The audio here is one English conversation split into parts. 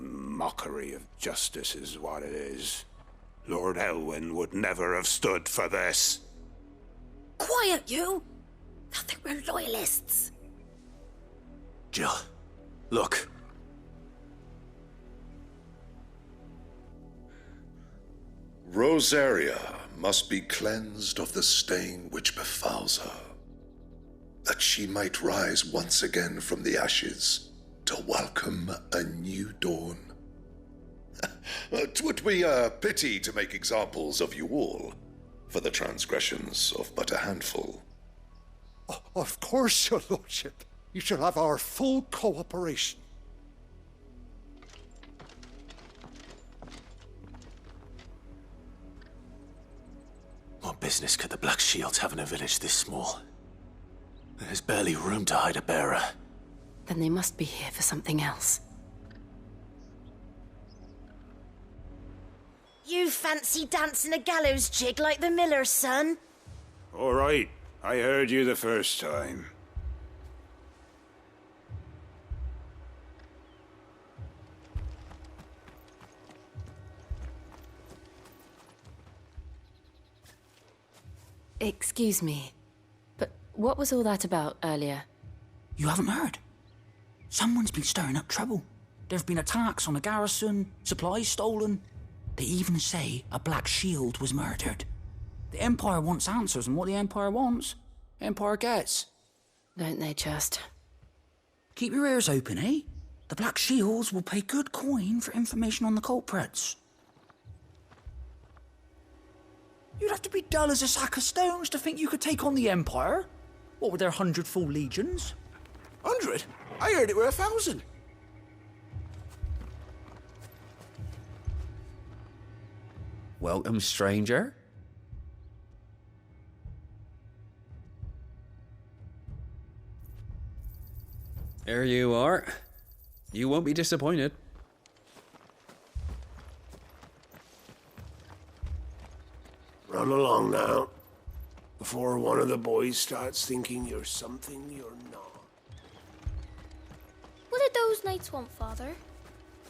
Mockery of justice is what it is. Lord Elwyn would never have stood for this. Quiet, you! I think we're loyalists. Jill, look. Rosaria must be cleansed of the stain which befouls her, that she might rise once again from the ashes to welcome a new dawn. 'Twould be a pity to make examples of you all, for the transgressions of but a handful. Of course, your lordship. You shall have our full cooperation. What business could the Black Shields have in a village this small? There's barely room to hide a bearer. Then they must be here for something else. You fancy dancing a gallows jig like the miller's son? All right, I heard you the first time. Excuse me, but what was all that about earlier? You haven't heard? Someone's been stirring up trouble. There have been attacks on the garrison, supplies stolen. They even say a Black Shield was murdered. The Empire wants answers, and what the Empire wants, Empire gets. Don't they just? Keep your ears open, eh? The Black Shields will pay good coin for information on the culprits. You'd have to be dull as a sack of stones to think you could take on the Empire. What with their 100 full legions? 100? I heard it were 1,000. Welcome, stranger. There you are. You won't be disappointed. Run along now, before one of the boys starts thinking you're something you're not. What did those knights want, Father?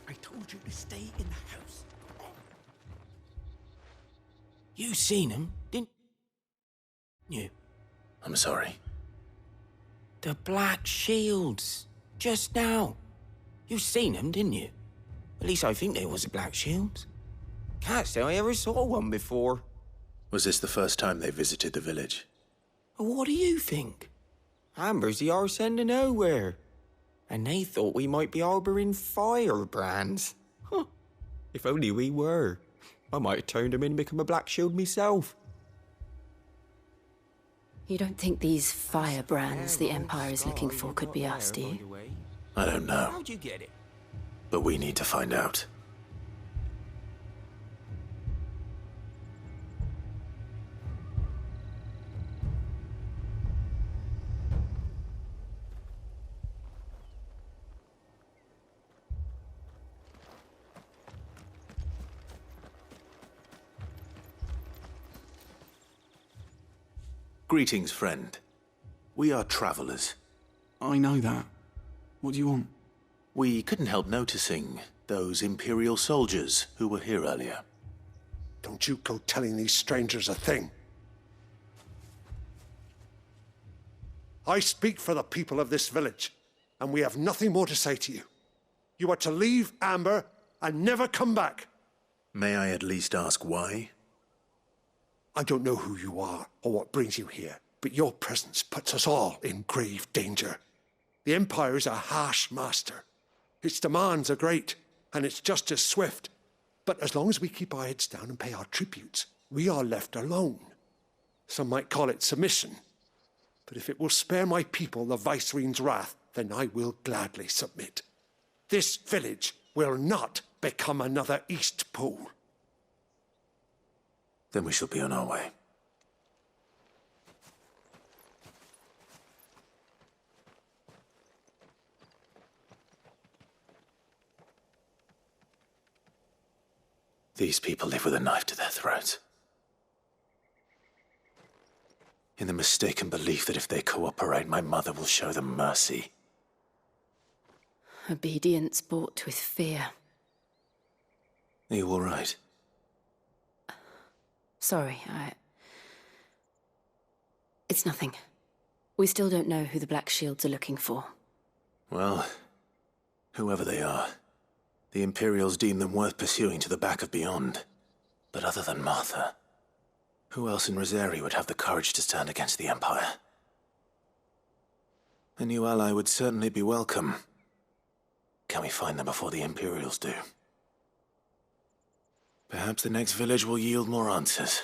I told you to stay in the house. You seen him, didn't you? I'm sorry. The Black Shields. Just now. You seen them, didn't you? At least I think there was a Black Shields. Can't say I ever saw one before. Was this the first time they visited the village? What do you think? Amber's the arse end of nowhere. And they thought we might be harbouring firebrands. Huh. If only we were. I might have turned them in and become a Black Shield myself. You don't think these firebrands the Empire is looking for could be us, do you? I don't know, How'd you get it? but we need to find out. Greetings, friend. We are travelers. I know that. What do you want? We couldn't help noticing those Imperial soldiers who were here earlier. Don't you go telling these strangers a thing. I speak for the people of this village, and we have nothing more to say to you. You are to leave Amber and never come back. May I at least ask why? I don't know who you are or what brings you here, but your presence puts us all in grave danger. The Empire is a harsh master. Its demands are great, and its justice swift. But as long as we keep our heads down and pay our tributes, we are left alone. Some might call it submission. But if it will spare my people the Viceroy's wrath, then I will gladly submit. This village will not become another Eastpool. Then we shall be on our way. These people live with a knife to their throats. In the mistaken belief that if they cooperate, my mother will show them mercy. Obedience bought with fear. Are you all right? Sorry, It's nothing. We still don't know who the Black Shields are looking for. Well, whoever they are, the Imperials deem them worth pursuing to the back of beyond. But other than Martha, who else in Rosari would have the courage to stand against the Empire? A new ally would certainly be welcome. Can we find them before the Imperials do? Perhaps the next village will yield more answers.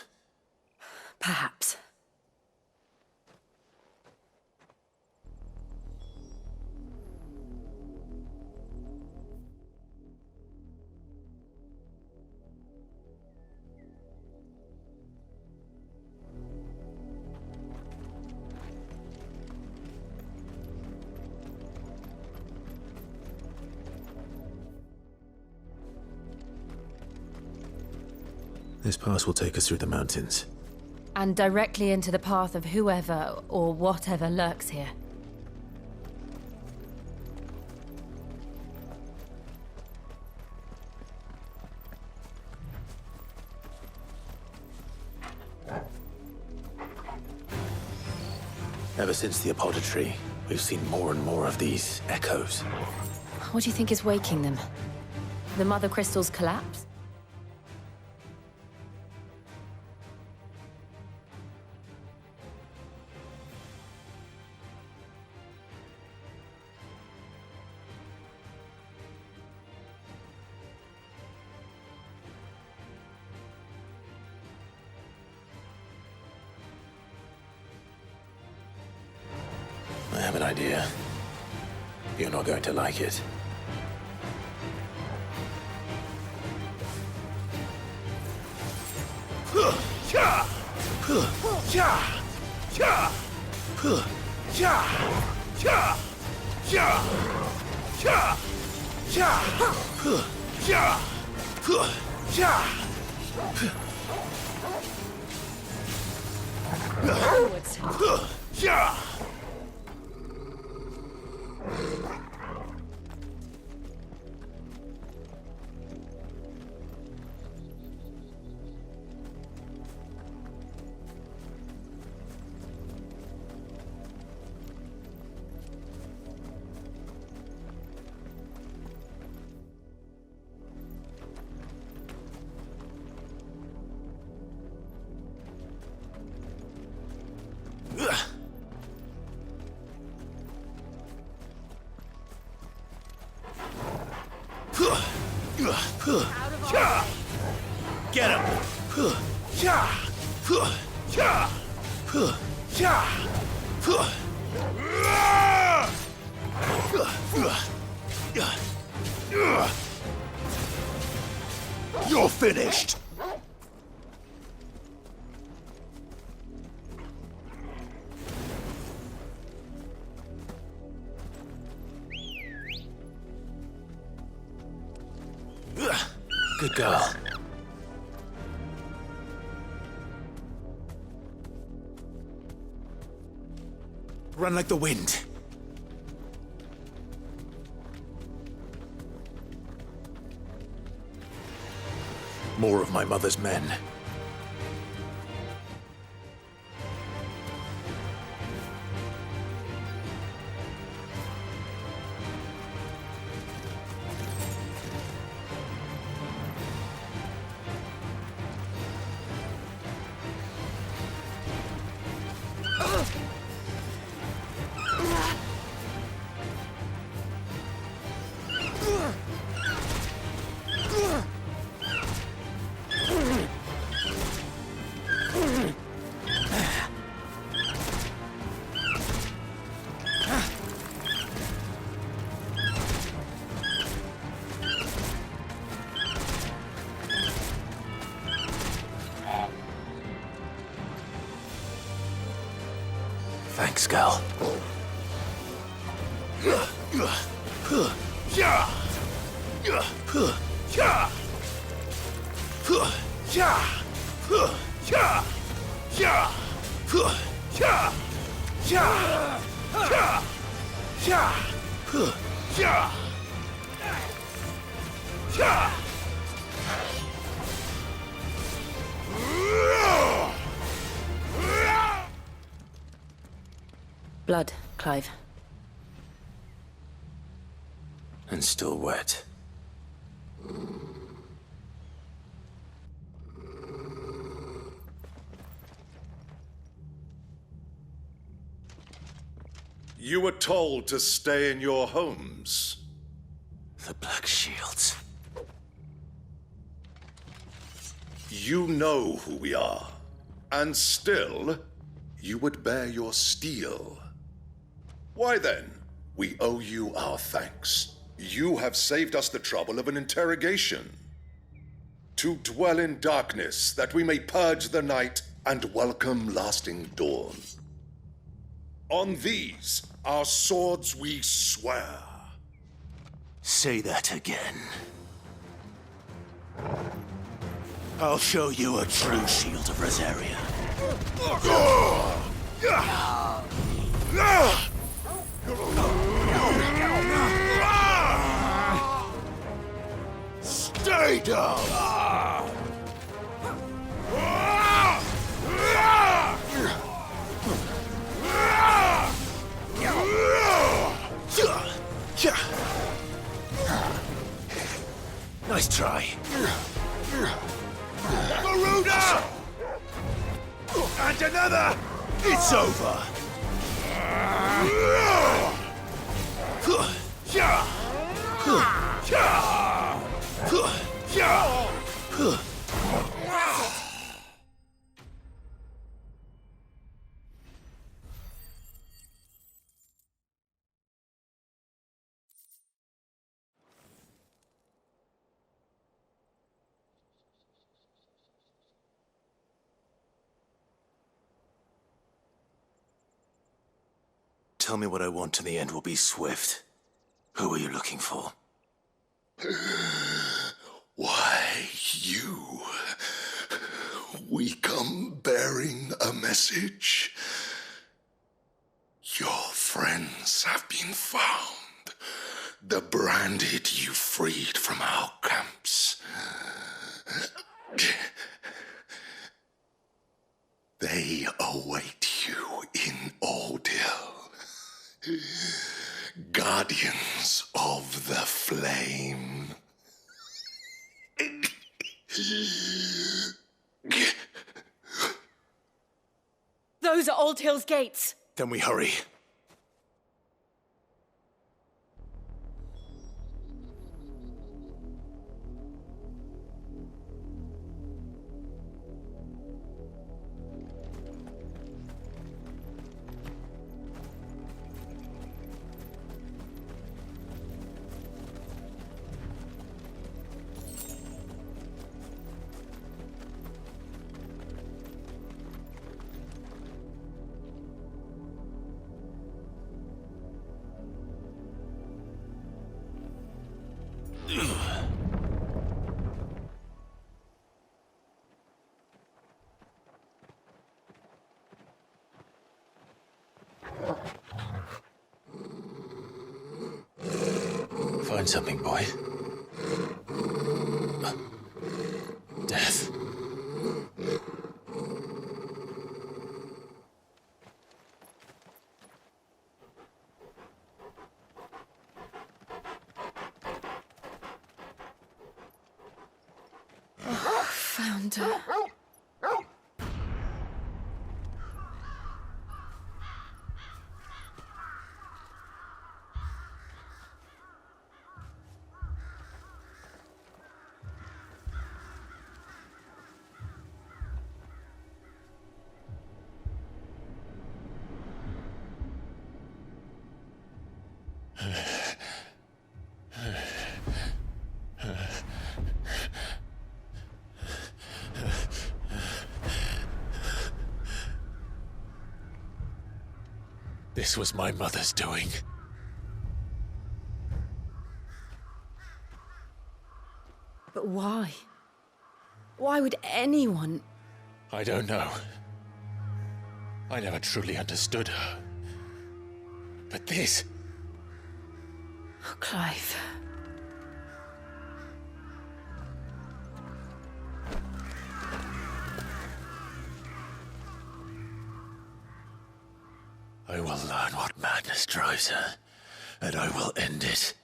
Perhaps. This pass will take us through the mountains. And directly into the path of whoever or whatever lurks here. Ever since the apothecary, we've seen more and more of these echoes. What do you think is waking them? The Mother Crystal's collapse? I have an idea. You're not going to like it. Get him! You're finished! Good girl. Run like the wind. More of my mother's men. Thanks, girl. Blood, Clive. And still wet. You were told to stay in your homes. The Black Shields. You know who we are. And still, you would bear your steel. Why then, we owe you our thanks. You have saved us the trouble of an interrogation. To dwell in darkness, that we may purge the night and welcome lasting dawn. On these, our swords we swear. Say that again. I'll show you a true shield of Rosaria. Stay down! Nice try. Garuda! And another! It's over. Tell me what I want and the end will be swift. Who are you looking for? Why, you. We come bearing a message. Your friends have been found. The branded you freed from our camps. They await you in Ordeal. Guardians of the Flame. Those are Old Hill's gates. Then we hurry. Find something, boy. Death. Found her. This was my mother's doing. But why? Why would anyone... I don't know. I never truly understood her. But this... Oh, Clive. I will learn what madness drives her, and I will end it.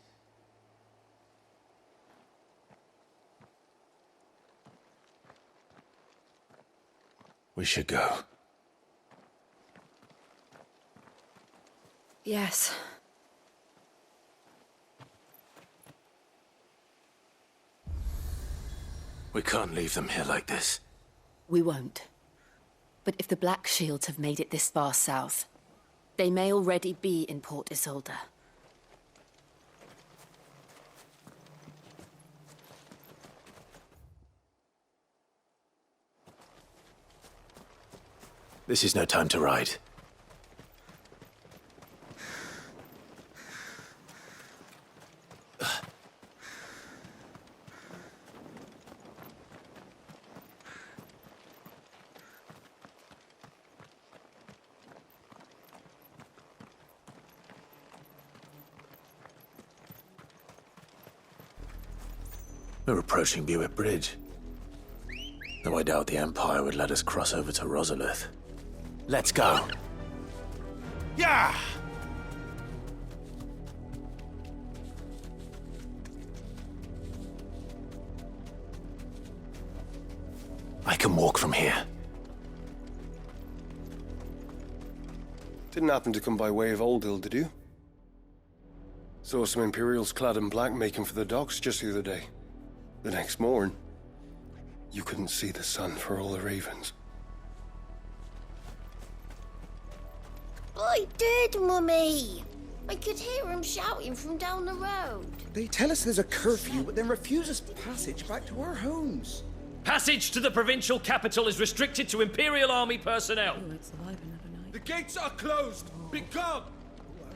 We should go. Yes. We can't leave them here like this. We won't. But if the Black Shields have made it this far south, they may already be in Port Isolde. This is no time to ride. We're approaching Buick Bridge. Though I doubt the Empire would let us cross over to Rosalith. Let's go. Yeah! I can walk from here. Didn't happen to come by way of Oldhill, did you? Saw some Imperials clad in black making for the docks just the other day. The next morn, you couldn't see the sun for all the ravens. I did, Mummy. I could hear him shouting from down the road. They tell us there's a curfew, but then refuse us passage back to our homes. Passage to the provincial capital is restricted to Imperial Army personnel. The gates are closed! Be gone!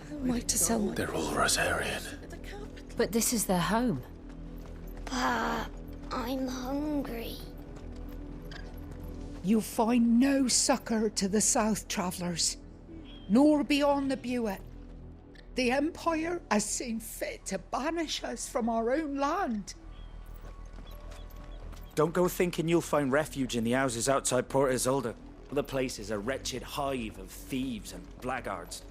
Who am I to sell my... They're all Rosarian. But this is their home. But I'm hungry. You find no succor to the south travellers, nor beyond the Buet. The Empire has seen fit to banish us from our own land. Don't go thinking you'll find refuge in the houses outside Port Isolde. The place is a wretched hive of thieves and blackguards.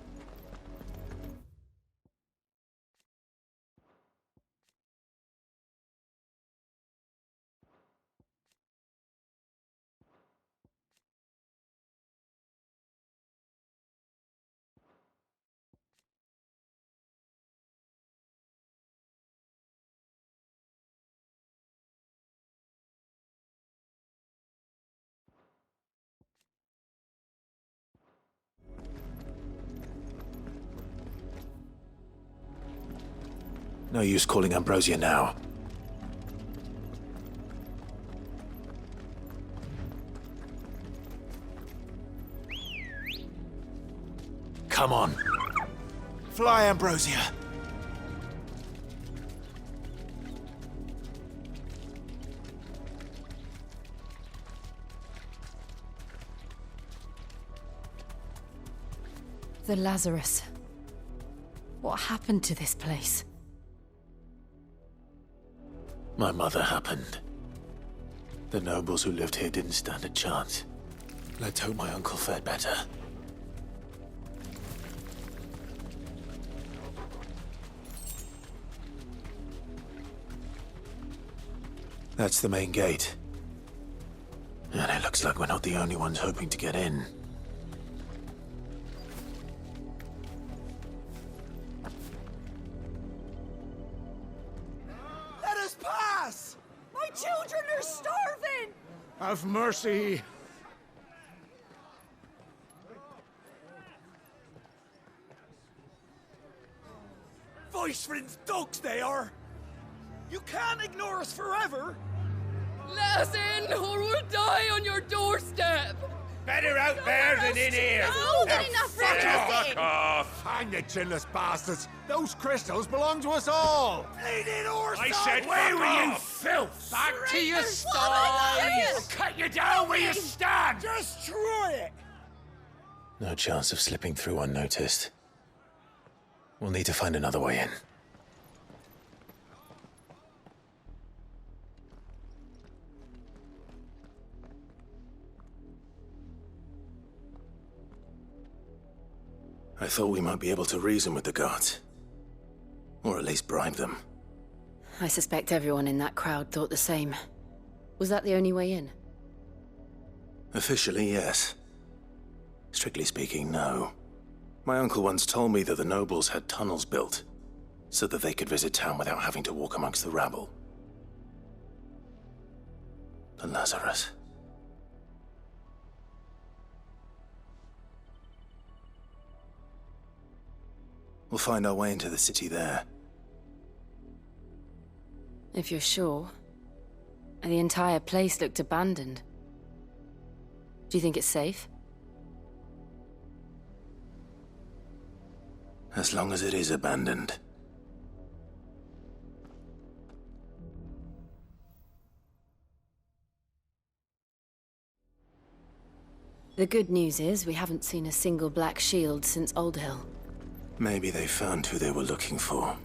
No use calling Ambrosia now. Come on. Fly, Ambrosia. The Lazarus. What happened to this place? My mother happened. The nobles who lived here didn't stand a chance. Let's hope my uncle fared better. That's the main gate. And it looks like we're not the only ones hoping to get in. Let us pass! My children are starving! Have mercy. Viceland's dogs they are! You can't ignore us forever! Let us in, or we'll die on your doorstep! Better out there than in here. Oh, good enough for Fuck off! Hang the chinless bastards! Those crystals belong to us all! Bleeding horse! I said, where were you, off. filth? Back to your I'll sties! cut you down where you stand. Just try it! No chance of slipping through unnoticed. We'll need to find another way in. I thought we might be able to reason with the guards. Or at least bribe them. I suspect everyone in that crowd thought the same. Was that the only way in? Officially, yes. Strictly speaking, no. My uncle once told me that the nobles had tunnels built, so that they could visit town without having to walk amongst the rabble. The Lazarus. We'll find our way into the city there. If you're sure. The entire place looked abandoned. Do you think it's safe? As long as it is abandoned. The good news is we haven't seen a single black shield since Old Hill. Maybe they found who they were looking for.